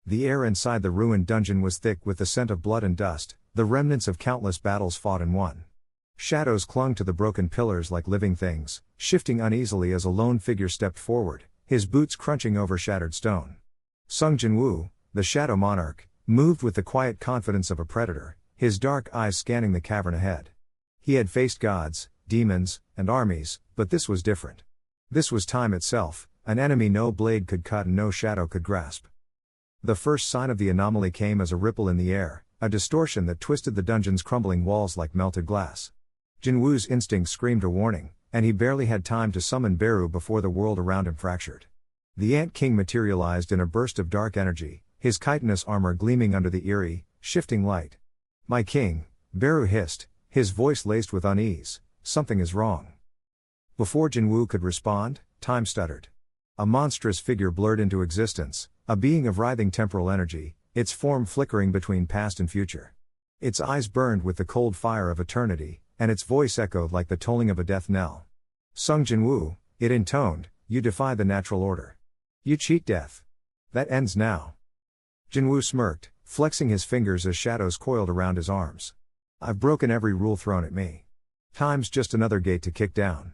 The air inside the ruined dungeon was thick with the scent of blood and dust, the remnants of countless battles fought and won. Shadows clung to the broken pillars like living things, shifting uneasily as a lone figure stepped forward, his boots crunching over shattered stone. Sung Jinwoo, the Shadow Monarch, moved with the quiet confidence of a predator, his dark eyes scanning the cavern ahead. He had faced gods, demons, and armies, but this was different. This was time itself, an enemy no blade could cut and no shadow could grasp. The first sign of the anomaly came as a ripple in the air, a distortion that twisted the dungeon's crumbling walls like melted glass. Jinwoo's instinct screamed a warning, and he barely had time to summon Beru before the world around him fractured. The Ant King materialized in a burst of dark energy, his chitinous armor gleaming under the eerie, shifting light. "My king," Beru hissed, his voice laced with unease, "something is wrong." Before Jinwoo could respond, time stuttered. A monstrous figure blurred into existence, a being of writhing temporal energy, its form flickering between past and future. Its eyes burned with the cold fire of eternity, and its voice echoed like the tolling of a death knell. "Sung Jinwoo," it intoned, "you defy the natural order. You cheat death. That ends now." Jinwoo smirked, flexing his fingers as shadows coiled around his arms. "I've broken every rule thrown at me. Time's just another gate to kick down."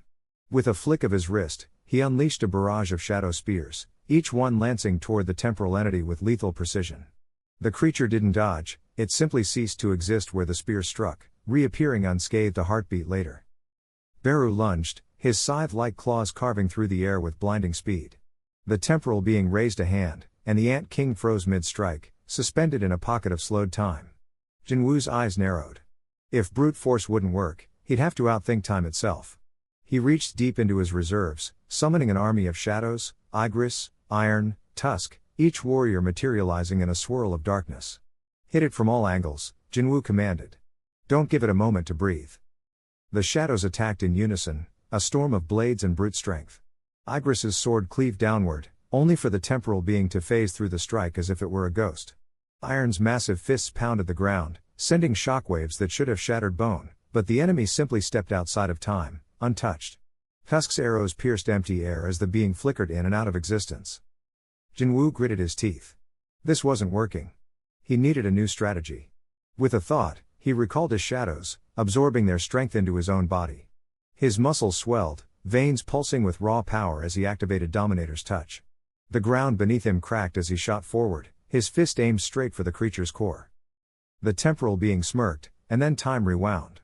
With a flick of his wrist, he unleashed a barrage of shadow spears, each one lancing toward the temporal entity with lethal precision. The creature didn't dodge, it simply ceased to exist where the spears struck, reappearing unscathed a heartbeat later. Beru lunged, his scythe-like claws carving through the air with blinding speed. The temporal being raised a hand, and the Ant King froze mid-strike, suspended in a pocket of slowed time. Jinwoo's eyes narrowed. If brute force wouldn't work, he'd have to outthink time itself. He reached deep into his reserves, summoning an army of shadows, Igris, Iron, Tusk, each warrior materializing in a swirl of darkness. "Hit it from all angles," Jinwoo commanded. "Don't give it a moment to breathe." The shadows attacked in unison, a storm of blades and brute strength. Igris's sword cleaved downward, only for the temporal being to phase through the strike as if it were a ghost. Iron's massive fists pounded the ground, sending shockwaves that should have shattered bone, but the enemy simply stepped outside of time, untouched. Tusk's arrows pierced empty air as the being flickered in and out of existence. Jinwoo gritted his teeth. This wasn't working. He needed a new strategy. With a thought, he recalled his shadows, absorbing their strength into his own body. His muscles swelled, veins pulsing with raw power as he activated Dominator's touch. The ground beneath him cracked as he shot forward, his fist aimed straight for the creature's core. The temporal being smirked, and then time rewound.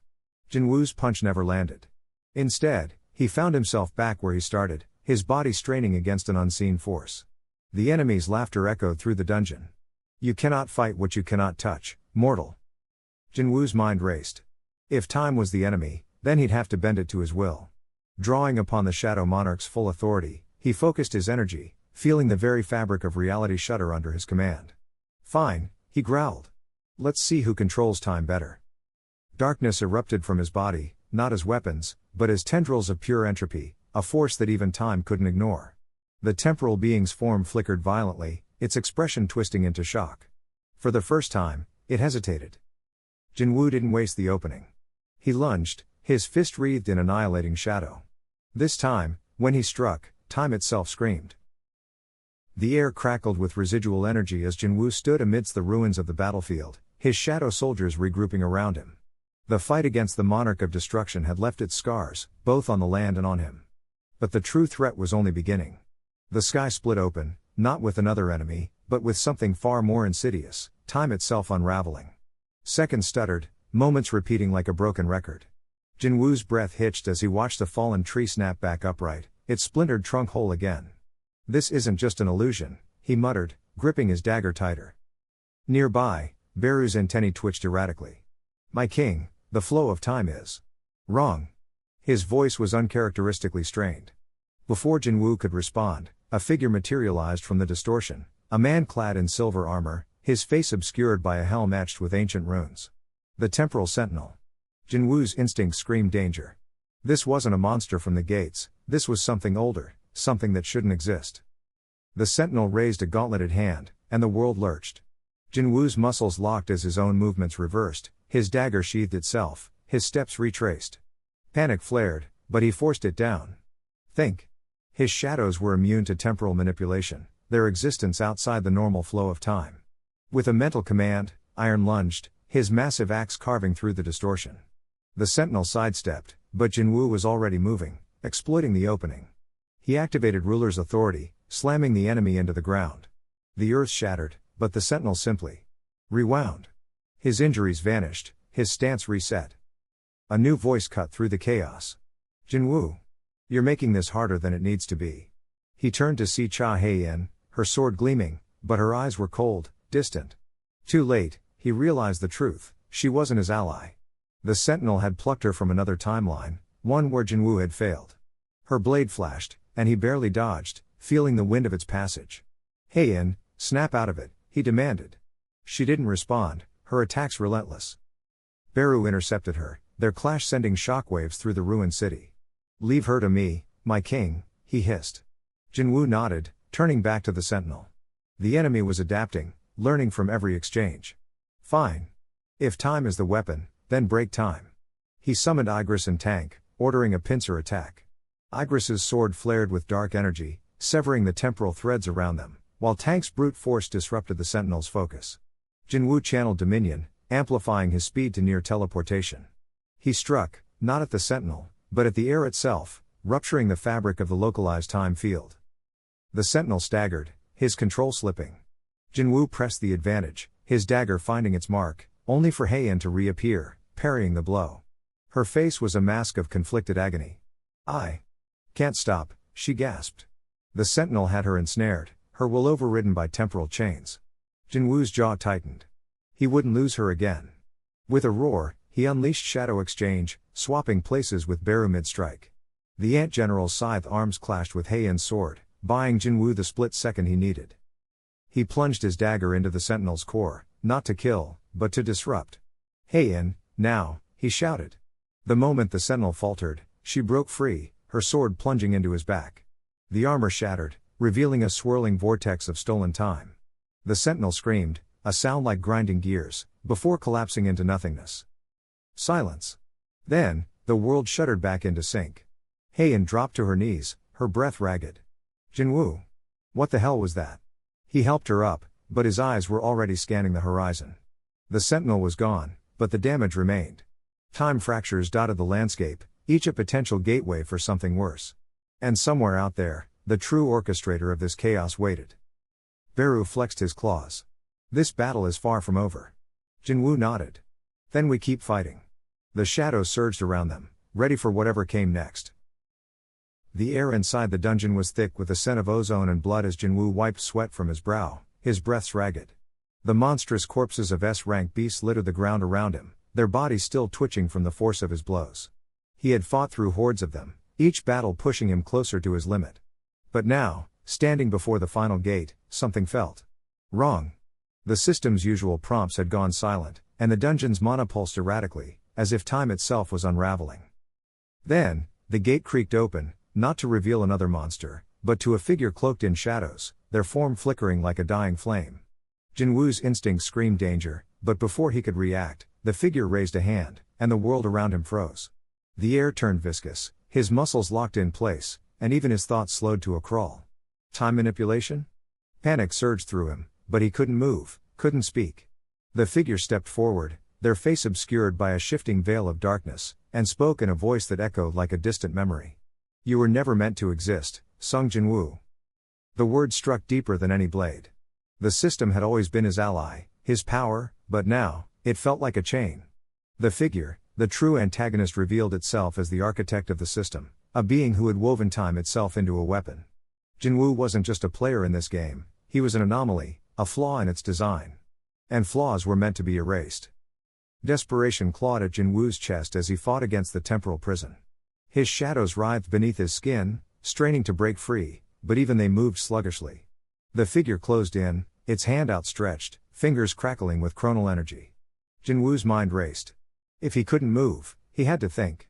Jinwoo's punch never landed. Instead, he found himself back where he started, his body straining against an unseen force. The enemy's laughter echoed through the dungeon. "You cannot fight what you cannot touch, mortal." Jinwoo's mind raced. If time was the enemy, then he'd have to bend it to his will. Drawing upon the Shadow Monarch's full authority, he focused his energy, feeling the very fabric of reality shudder under his command. "Fine," he growled. "Let's see who controls time better." Darkness erupted from his body, not as weapons, but as tendrils of pure entropy, a force that even time couldn't ignore. The temporal being's form flickered violently, its expression twisting into shock. For the first time, it hesitated. Jinwoo didn't waste the opening. He lunged, his fist wreathed in annihilating shadow. This time, when he struck, time itself screamed. The air crackled with residual energy as Jinwoo stood amidst the ruins of the battlefield, his shadow soldiers regrouping around him. The fight against the Monarch of Destruction had left its scars, both on the land and on him. But the true threat was only beginning. The sky split open, not with another enemy, but with something far more insidious, time itself unraveling. Seconds stuttered, moments repeating like a broken record. Jinwoo's breath hitched as he watched a fallen tree snap back upright, its splintered trunk whole again. "This isn't just an illusion," he muttered, gripping his dagger tighter. Nearby, Beru's antennae twitched erratically. "My king, the flow of time is wrong." His voice was uncharacteristically strained. Before Jinwoo could respond, a figure materialized from the distortion, a man clad in silver armor, his face obscured by a helm etched with ancient runes. The temporal sentinel. Jinwoo's instinct screamed danger. This wasn't a monster from the gates, this was something older, something that shouldn't exist. The sentinel raised a gauntleted hand, and the world lurched. Jinwoo's muscles locked as his own movements reversed, his dagger sheathed itself, his steps retraced. Panic flared, but he forced it down. Think. His shadows were immune to temporal manipulation, their existence outside the normal flow of time. With a mental command, Iron lunged, his massive axe carving through the distortion. The sentinel sidestepped, but Jinwoo was already moving, exploiting the opening. He activated Ruler's authority, slamming the enemy into the ground. The earth shattered, but the sentinel simply rewound. His injuries vanished, his stance reset. A new voice cut through the chaos. Jinwoo. You're making this harder than it needs to be. He turned to see Cha Hei-in, her sword gleaming, but her eyes were cold, distant. Too late, he realized the truth, she wasn't his ally. The sentinel had plucked her from another timeline, one where Jinwoo had failed. Her blade flashed, and he barely dodged, feeling the wind of its passage. Hei-in, snap out of it, he demanded. She didn't respond, her attacks relentless. Beru intercepted her, their clash sending shockwaves through the ruined city. Leave her to me, my king, he hissed. Jinwoo nodded, turning back to the sentinel. The enemy was adapting, learning from every exchange. Fine. If time is the weapon, then break time. He summoned Igris and Tank, ordering a pincer attack. Igris's sword flared with dark energy, severing the temporal threads around them, while Tank's brute force disrupted the sentinel's focus. Jinwoo channeled Dominion, amplifying his speed to near teleportation. He struck, not at the sentinel, but at the air itself, rupturing the fabric of the localized time field. The sentinel staggered, his control slipping. Jinwoo pressed the advantage, his dagger finding its mark, only for Hei-in to reappear, parrying the blow. Her face was a mask of conflicted agony. I can't stop, she gasped. The sentinel had her ensnared, her will overridden by temporal chains. Jinwoo's jaw tightened. He wouldn't lose her again. With a roar, he unleashed Shadow Exchange, swapping places with Beru mid-strike. The Ant General's scythe arms clashed with Hei-in's sword, buying Jinwoo the split second he needed. He plunged his dagger into the sentinel's core, not to kill, but to disrupt. Hei-in, now, he shouted. The moment the sentinel faltered, she broke free, her sword plunging into his back. The armor shattered, revealing a swirling vortex of stolen time. The sentinel screamed, a sound like grinding gears, before collapsing into nothingness. Silence. Then, the world shuddered back into sync. Hei-in dropped to her knees, her breath ragged. Jinwoo. What the hell was that? He helped her up, but his eyes were already scanning the horizon. The sentinel was gone, but the damage remained. Time fractures dotted the landscape, each a potential gateway for something worse. And somewhere out there, the true orchestrator of this chaos waited. Beru flexed his claws. This battle is far from over. Jinwoo nodded. Then we keep fighting. The shadows surged around them, ready for whatever came next. The air inside the dungeon was thick with the scent of ozone and blood as Jinwoo wiped sweat from his brow, his breaths ragged. The monstrous corpses of S-rank beasts littered the ground around him, their bodies still twitching from the force of his blows. He had fought through hordes of them, each battle pushing him closer to his limit. But now, standing before the final gate, something felt wrong. The system's usual prompts had gone silent, and the dungeon's mana pulsed erratically, as if time itself was unraveling. Then, the gate creaked open, not to reveal another monster, but to a figure cloaked in shadows, their form flickering like a dying flame. Jinwoo's instinct screamed danger, but before he could react, the figure raised a hand, and the world around him froze. The air turned viscous, his muscles locked in place, and even his thoughts slowed to a crawl. Time manipulation? Panic surged through him, but he couldn't move, couldn't speak. The figure stepped forward, their face obscured by a shifting veil of darkness, and spoke in a voice that echoed like a distant memory. You were never meant to exist, Sung Jinwoo. The words struck deeper than any blade. The system had always been his ally, his power, but now, it felt like a chain. The figure, the true antagonist, revealed itself as the architect of the system, a being who had woven time itself into a weapon. Jinwoo wasn't just a player in this game, he was an anomaly, a flaw in its design. And flaws were meant to be erased. Desperation clawed at Jinwoo's chest as he fought against the temporal prison. His shadows writhed beneath his skin, straining to break free, but even they moved sluggishly. The figure closed in, its hand outstretched, fingers crackling with chronal energy. Jinwoo's mind raced. If he couldn't move, he had to think.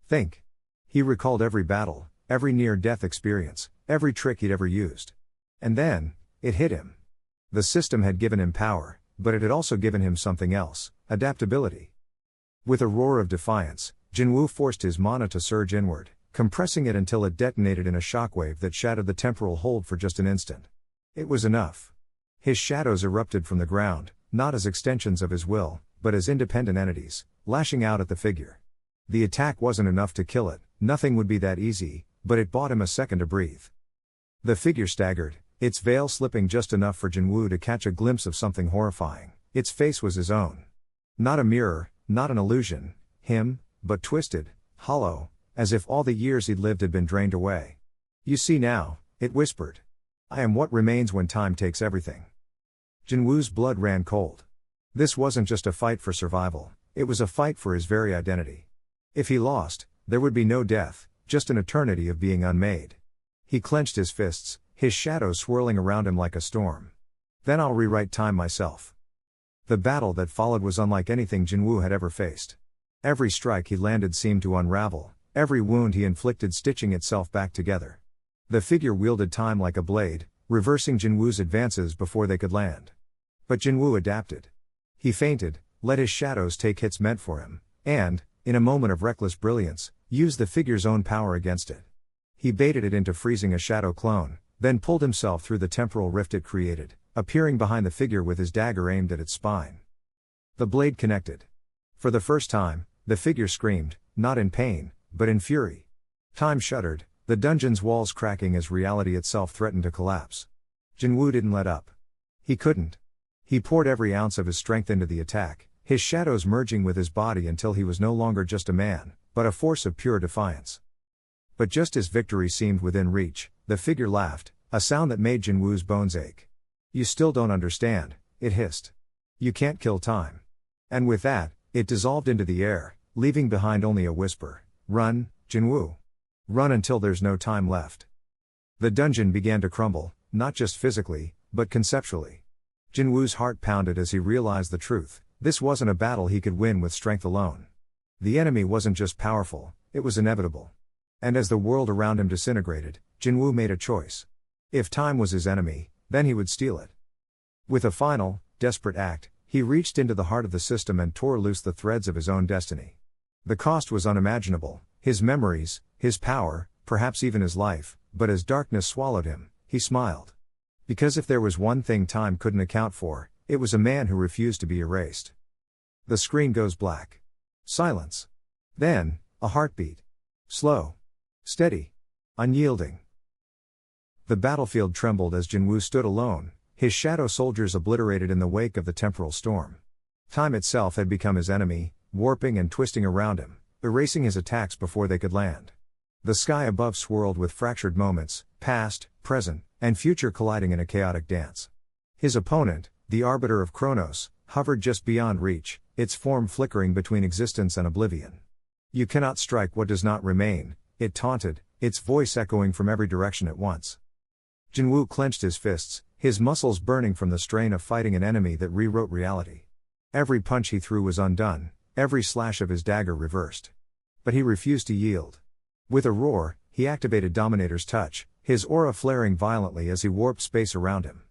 Think. He recalled every battle, every near-death experience, every trick he'd ever used. And then, it hit him. The system had given him power, but it had also given him something else, adaptability. With a roar of defiance, Jinwoo forced his mana to surge inward, compressing it until it detonated in a shockwave that shattered the temporal hold for just an instant. It was enough. His shadows erupted from the ground, not as extensions of his will, but as independent entities, lashing out at the figure. The attack wasn't enough to kill it, nothing would be that easy, but it bought him a second to breathe. The figure staggered, its veil slipping just enough for Jinwoo to catch a glimpse of something horrifying. Its face was his own. Not a mirror, not an illusion, him, but twisted, hollow, as if all the years he'd lived had been drained away. "You see now," it whispered. "I am what remains when time takes everything." Jinwoo's blood ran cold. This wasn't just a fight for survival, it was a fight for his very identity. If he lost, there would be no death, just an eternity of being unmade. He clenched his fists, his shadow swirling around him like a storm. "Then I'll rewrite time myself." The battle that followed was unlike anything Jinwoo had ever faced. Every strike he landed seemed to unravel, every wound he inflicted stitching itself back together. The figure wielded time like a blade, reversing Jinwoo's advances before they could land. But Jinwoo adapted. He feinted, let his shadows take hits meant for him, and, in a moment of reckless brilliance, used the figure's own power against it. He baited it into freezing a shadow clone, then pulled himself through the temporal rift it created, appearing behind the figure with his dagger aimed at its spine. The blade connected. For the first time, the figure screamed, not in pain, but in fury. Time shuddered, the dungeon's walls cracking as reality itself threatened to collapse. Jinwoo didn't let up. He couldn't. He poured every ounce of his strength into the attack, his shadows merging with his body until he was no longer just a man, but a force of pure defiance. But just as victory seemed within reach, the figure laughed, a sound that made Jinwoo's bones ache. "You still don't understand," it hissed. "You can't kill time." And with that, it dissolved into the air, leaving behind only a whisper. "Run, Jinwoo. Run until there's no time left." The dungeon began to crumble, not just physically, but conceptually. Jinwoo's heart pounded as he realized the truth. This wasn't a battle he could win with strength alone. The enemy wasn't just powerful, it was inevitable. And as the world around him disintegrated, Jinwoo made a choice. If time was his enemy, then he would steal it. With a final, desperate act, he reached into the heart of the system and tore loose the threads of his own destiny. The cost was unimaginable, his memories, his power, perhaps even his life, but as darkness swallowed him, he smiled. Because if there was one thing time couldn't account for, it was a man who refused to be erased. The screen goes black. Silence. Then, a heartbeat. Slow. Steady. Unyielding. The battlefield trembled as Jinwoo stood alone, his shadow soldiers obliterated in the wake of the temporal storm. Time itself had become his enemy, warping and twisting around him, erasing his attacks before they could land. The sky above swirled with fractured moments, past, present, and future colliding in a chaotic dance. His opponent, the Arbiter of Chronos, hovered just beyond reach, its form flickering between existence and oblivion. "You cannot strike what does not remain," it taunted, its voice echoing from every direction at once. Jinwoo clenched his fists, his muscles burning from the strain of fighting an enemy that rewrote reality. Every punch he threw was undone, every slash of his dagger reversed. But he refused to yield. With a roar, he activated Dominator's touch, his aura flaring violently as he warped space around him.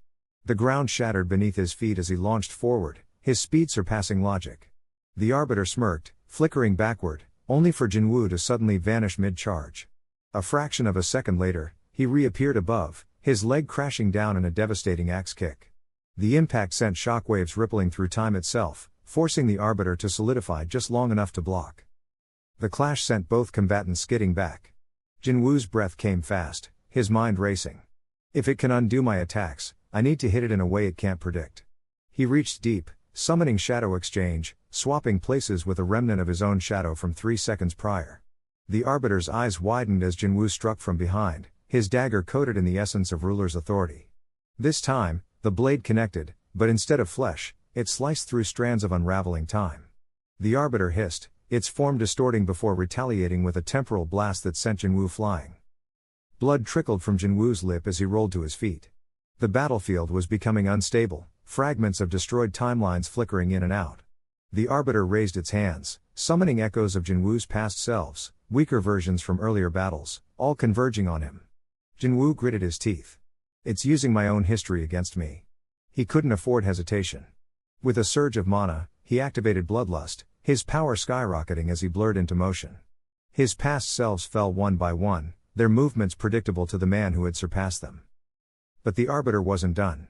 The ground shattered beneath his feet as he launched forward, his speed surpassing logic. The Arbiter smirked, flickering backward, only for Jinwoo to suddenly vanish mid-charge. A fraction of a second later, he reappeared above, his leg crashing down in a devastating axe kick. The impact sent shockwaves rippling through time itself, forcing the Arbiter to solidify just long enough to block. The clash sent both combatants skidding back. Jinwoo's breath came fast, his mind racing. If it can undo my attacks, I need to hit it in a way it can't predict. He reached deep, summoning Shadow Exchange, swapping places with a remnant of his own shadow from 3 seconds prior. The Arbiter's eyes widened as Jinwoo struck from behind, his dagger coated in the essence of ruler's authority. This time, the blade connected, but instead of flesh, it sliced through strands of unraveling time. The Arbiter hissed, its form distorting before retaliating with a temporal blast that sent Jinwoo flying. Blood trickled from Jinwoo's lip as he rolled to his feet. The battlefield was becoming unstable, fragments of destroyed timelines flickering in and out. The Arbiter raised its hands, summoning echoes of Jinwoo's past selves, weaker versions from earlier battles, all converging on him. Jinwoo gritted his teeth. "It's using my own history against me." He couldn't afford hesitation. With a surge of mana, he activated Bloodlust, his power skyrocketing as he blurred into motion. His past selves fell one by one, their movements predictable to the man who had surpassed them. But the Arbiter wasn't done.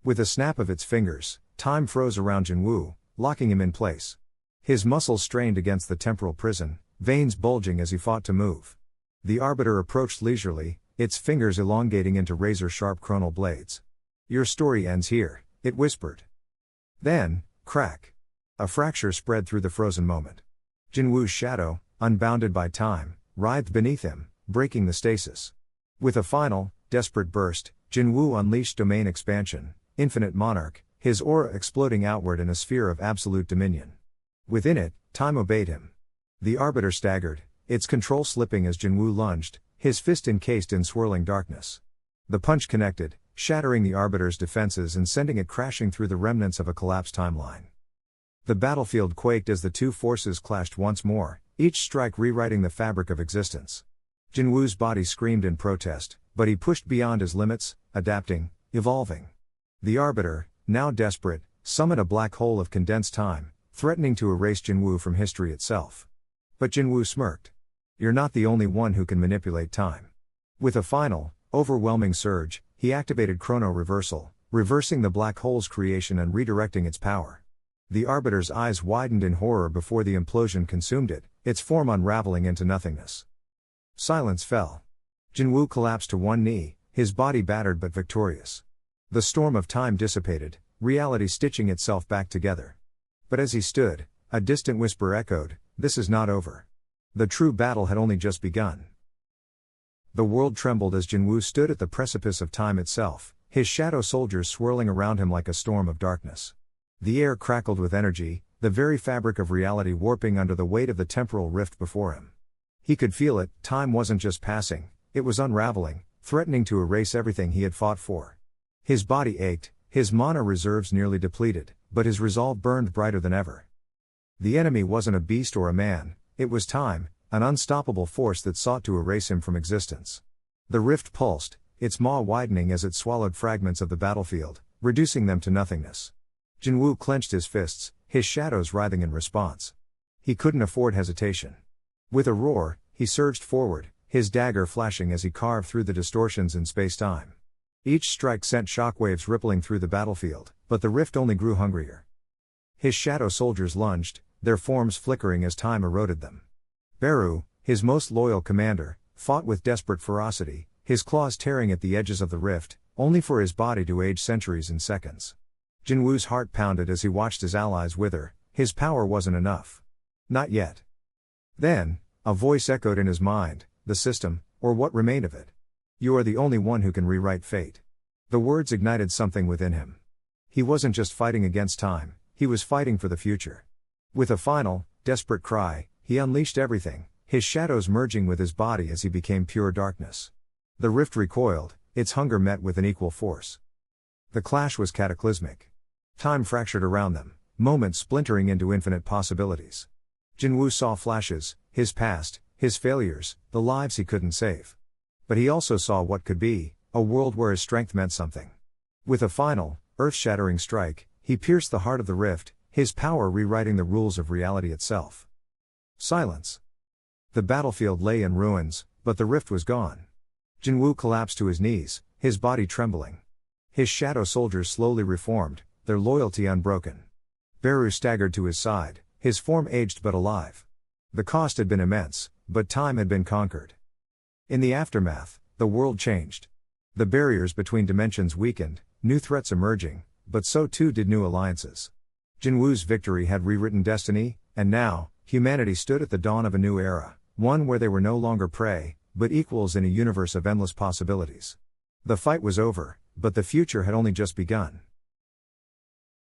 With a snap of its fingers, time froze around Jinwoo, locking him in place. His muscles strained against the temporal prison, veins bulging as he fought to move. The Arbiter approached leisurely, its fingers elongating into razor-sharp chronal blades. "Your story ends here," it whispered. Then, crack. A fracture spread through the frozen moment. Jinwoo's shadow, unbounded by time, writhed beneath him, breaking the stasis. With a final, desperate burst, Jinwoo unleashed domain expansion, infinite Monarch, his aura exploding outward in a sphere of absolute dominion. Within it, time obeyed him. The Arbiter staggered, its control slipping as Jinwoo lunged, his fist encased in swirling darkness. The punch connected, shattering the Arbiter's defenses and sending it crashing through the remnants of a collapsed timeline. The battlefield quaked as the two forces clashed once more, each strike rewriting the fabric of existence. Jinwoo's body screamed in protest, but he pushed beyond his limits, adapting, evolving. The Arbiter, now desperate, summoned a black hole of condensed time, threatening to erase Jinwoo from history itself. But Jinwoo smirked. "You're not the only one who can manipulate time." With a final, overwhelming surge, he activated chrono reversal, reversing the black hole's creation and redirecting its power. The Arbiter's eyes widened in horror before the implosion consumed it, its form unraveling into nothingness. Silence fell. Jinwoo collapsed to one knee, his body battered but victorious. The storm of time dissipated, reality stitching itself back together. But as he stood, a distant whisper echoed, "This is not over." The true battle had only just begun. The world trembled as Jinwoo stood at the precipice of time itself, his shadow soldiers swirling around him like a storm of darkness. The air crackled with energy, the very fabric of reality warping under the weight of the temporal rift before him. He could feel it, time wasn't just passing, it was unraveling, threatening to erase everything he had fought for. His body ached, his mana reserves nearly depleted, but his resolve burned brighter than ever. The enemy wasn't a beast or a man, it was time, an unstoppable force that sought to erase him from existence. The rift pulsed, its maw widening as it swallowed fragments of the battlefield, reducing them to nothingness. Jinwoo clenched his fists, his shadows writhing in response. He couldn't afford hesitation. With a roar, he surged forward, his dagger flashing as he carved through the distortions in space-time. Each strike sent shockwaves rippling through the battlefield, but the rift only grew hungrier. His shadow soldiers lunged, their forms flickering as time eroded them. Beru, his most loyal commander, fought with desperate ferocity, his claws tearing at the edges of the rift, only for his body to age centuries in seconds. Jinwoo's heart pounded as he watched his allies wither, his power wasn't enough. Not yet. Then, a voice echoed in his mind, "The system, or what remained of it. You are the only one who can rewrite fate." The words ignited something within him. He wasn't just fighting against time, he was fighting for the future. With a final, desperate cry, he unleashed everything, his shadows merging with his body as he became pure darkness. The rift recoiled, its hunger met with an equal force. The clash was cataclysmic. Time fractured around them, moments splintering into infinite possibilities. Jinwoo saw flashes, his past, his failures, the lives he couldn't save. But he also saw what could be, a world where his strength meant something. With a final, earth-shattering strike, he pierced the heart of the rift, his power rewriting the rules of reality itself. Silence. The battlefield lay in ruins, but the rift was gone. Jinwoo collapsed to his knees, his body trembling. His shadow soldiers slowly reformed, their loyalty unbroken. Beru staggered to his side, his form aged but alive. The cost had been immense, but time had been conquered. In the aftermath, the world changed. The barriers between dimensions weakened, new threats emerging, but so too did new alliances. Jinwoo's victory had rewritten destiny, and now, humanity stood at the dawn of a new era, one where they were no longer prey, but equals in a universe of endless possibilities. The fight was over, but the future had only just begun.